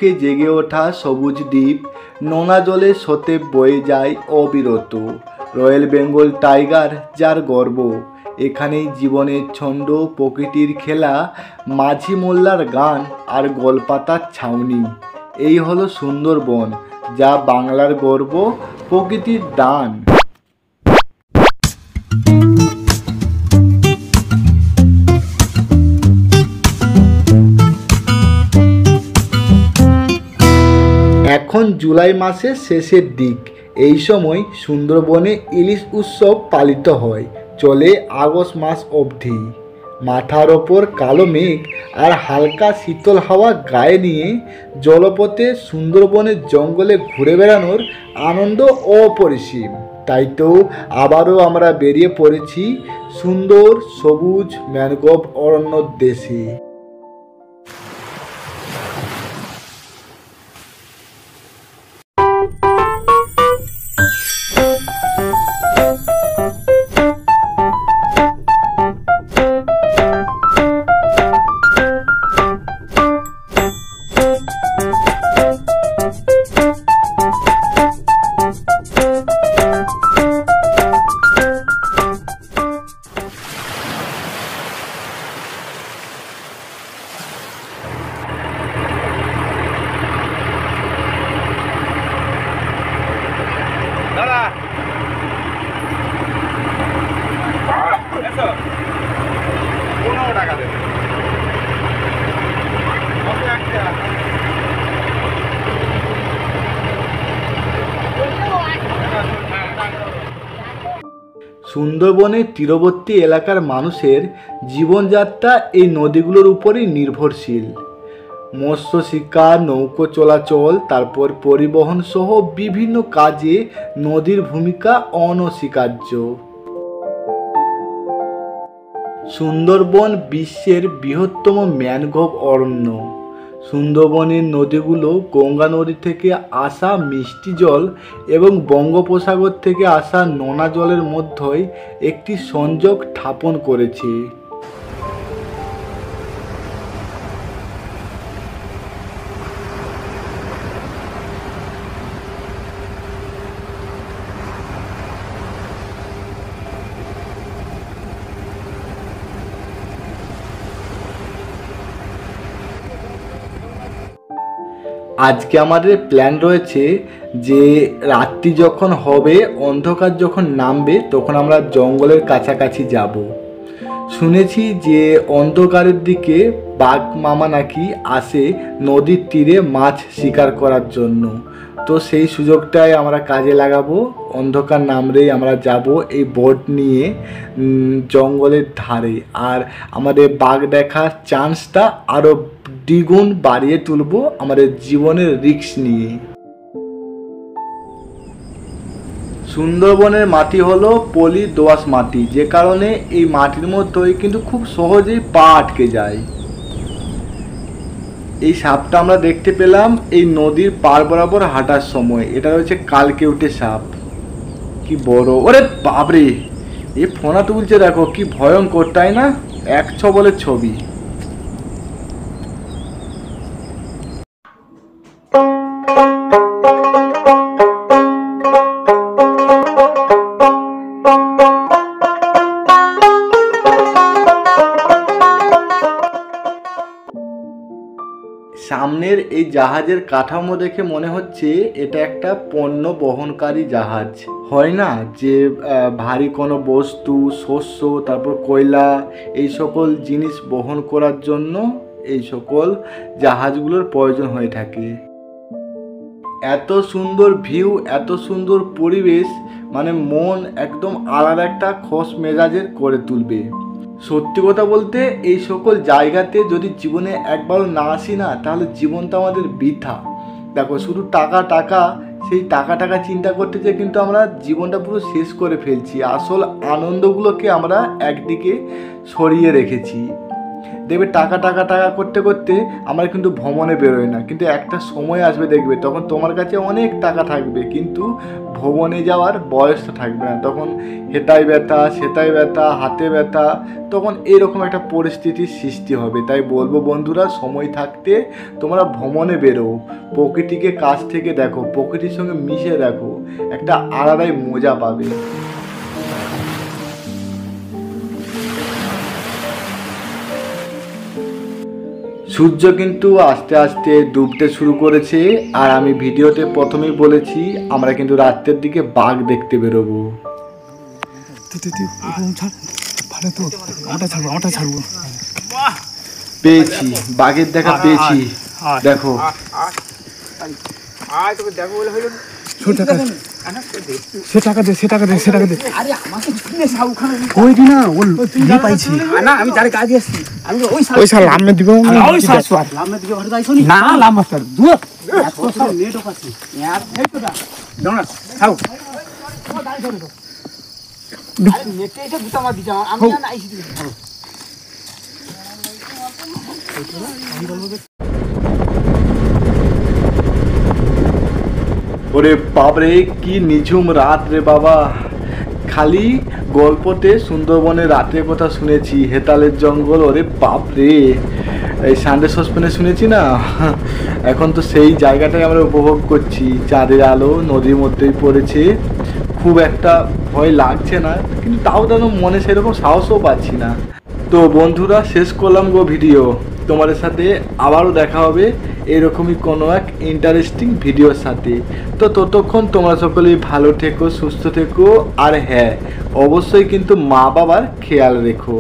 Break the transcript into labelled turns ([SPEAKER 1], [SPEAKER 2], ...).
[SPEAKER 1] চোখে জেগে ওঠা সবুজ দ্বীপ, নোনা জলে স্রোতে বয়ে যায় অবিরত। রয়্যাল বেঙ্গল টাইগার যার গর্ব, এখানেই জীবনের ছন্দ, প্রকৃতির খেলা, মাঝি মোল্লার গান আর গোলপাতার ছাউনি। এই হলো সুন্দরবন, যা বাংলার গর্ব, প্রকৃতির দান। এখন জুলাই মাসের শেষের দিক। এই সময় সুন্দরবনে ইলিশ উৎসব পালিত হয়, চলে আগস্ট মাস অবধি। মাথার ওপর কালো মেঘ আর হালকা শীতল হাওয়া গায়ে নিয়ে জলপথে সুন্দরবনের জঙ্গলে ঘুরে বেড়ানোর আনন্দ অপরিসীম। তাই তো আবারও আমরা বেরিয়ে পড়েছি সুন্দর সবুজ ম্যানগ্রোভ অরণ্যর দেশে। সুন্দরবনের তীরবর্তী এলাকার মানুষের জীবনযাত্রা এই নদীগুলোর উপরেই নির্ভরশীল। মৎস্য শিকার, নৌকো চলাচল, তারপর পরিবহন সহ বিভিন্ন কাজে নদীর ভূমিকা অনস্বীকার্য। সুন্দরবন বিশ্বের বৃহত্তম ম্যানগ্রোভ অরণ্য। সুন্দরবনের নদীগুলো গঙ্গা নদী থেকে আসা মিষ্টি জল এবং বঙ্গোপসাগর থেকে আসা নোনা জলের মধ্যে একটি সংযোগ স্থাপন করেছে। আজকে আমাদের প্ল্যান রয়েছে যে রাত্রি যখন হবে, অন্ধকার যখন নামবে, তখন আমরা জঙ্গলের কাছাকাছি যাব। শুনেছি যে অন্ধকারের দিকে বাঘ মামা নাকি আসে নদীর তীরে মাছ শিকার করার জন্য। তো সেই সুযোগটাই আমরা কাজে লাগাবো। অন্ধকার নামলেই আমরা যাব এই বোট নিয়ে জঙ্গলের ধারে, আর আমাদের বাঘ দেখার চান্সটা আরও দ্বিগুণ বাড়িয়ে তুলব আমাদের জীবনের রিস্ক নিয়ে। সুন্দরবনের মাটি হলো পলি দোআঁশ মাটি, যে কারণে এই মাটির মধ্যেই কিন্তু খুব সহজেই পা আটকে যায়। এই সাপটা আমরা দেখতে পেলাম এই নদীর পার বরাবর হাঁটার সময়। এটা রয়েছে কালকেউটে সাপ, কি বড়! ওরে বাপরে, এ ফোনা তুলছে দেখো, কি ভয়ঙ্কর, তাই না? 1 বলে ছবি। সামনের এই জাহাজের কাঠামো দেখে মনে হচ্ছে এটা একটা পণ্য বহনকারী জাহাজ। হয় না যে ভারী কোনো বস্তু, শস্য, তারপর কয়লা, এই সকল জিনিস বহন করার জন্য এই সকল জাহাজগুলোর প্রয়োজন হয়ে থাকে। এত সুন্দর ভিউ, এত সুন্দর পরিবেশ, মানে মন একদম আলাদা একটা খোশ মেজাজের করে তুলবে। সত্যি কথা বলতে এই সকল জায়গাতে যদি জীবনে একবারও না আসি না, তাহলে জীবনটা আমাদের বৃথা। দেখো, শুধু টাকা টাকা, সেই টাকা টাকা চিন্তা করতে যে কিন্তু আমরা জীবনটা পুরো শেষ করে ফেলছি। আসল আনন্দগুলোকে আমরা একদিকে সরিয়ে রেখেছি। দেখবে টাকা টাকা টাকা করতে করতে আমরা কিন্তু ভ্রমণে বেরোই না, কিন্তু একটা সময় আসবে দেখবে তখন তোমার কাছে অনেক টাকা থাকবে কিন্তু ভ্রমণে যাওয়ার বয়সটা থাকবে না, তখন হেতায় ব্যথা সেতায় ব্যথা হাতে ব্যথা, তখন এরকম একটা পরিস্থিতির সৃষ্টি হবে। তাই বলবো বন্ধুরা, সময় থাকতে তোমরা ভ্রমণে বেরো, প্রকৃতিকে কাছ থেকে দেখো, প্রকৃতির সঙ্গে মিশে দেখো, একটা আলাদাই মজা পাবে। সূর্য কিন্তু আস্তে আস্তে ডুবতে শুরু করেছে, আর আমি ভিডিওতে প্রথমেই বলেছি আমরা কিন্তু রাত্রের দিকে বাঘ দেখতে বেরোবো। পেয়েছি, বাঘের দেখা পেয়েছি, দেখো।
[SPEAKER 2] সে টাকা দে আরে আমাকে ছুঁয়ে সাউ খানা কই দি না ও লি পাইছি না আমি তারে কাজ দিছি আমি ওই শালা লামে দিব ওই শালা লামে দিকে ভরে যাইছো নি না লাম মাস্টার দুয়া এত সব নেট আছে यार হেল্প দা দাও না খাও দাই ধরে দাও আরে নেটে এটা গুতা মা দিছা আমি না আইছি দিছি খাও
[SPEAKER 1] ওরে বাপরে কি নিঝুম রাত রে বাবা, খালি গল্পতে সুন্দরবনের রাতের কথা শুনেছি, হেতালের জঙ্গল, ওরে বাপরে এই সানডে সসপেনে শুনেছি না, এখন তো সেই জায়গাটাই আমরা উপভোগ করছি। চাঁদের আলো নদীর মধ্যেই পড়েছে, খুব একটা ভয় লাগছে না, কিন্তু তাও যেন মনে সেরকম সাহসও পাচ্ছি না। তো বন্ধুরা শেষ করলাম গো ভিডিও, তোমাদের সাথে আবারও দেখা হবে এরকমই কোনো এক ইন্টারেস্টিং ভিডিওর সাথে। তো ততক্ষণ তোমরা সকলেই ভালো থেকো, সুস্থ থেকো, আর হ্যাঁ অবশ্যই কিন্তু মা বাবার খেয়াল রেখো।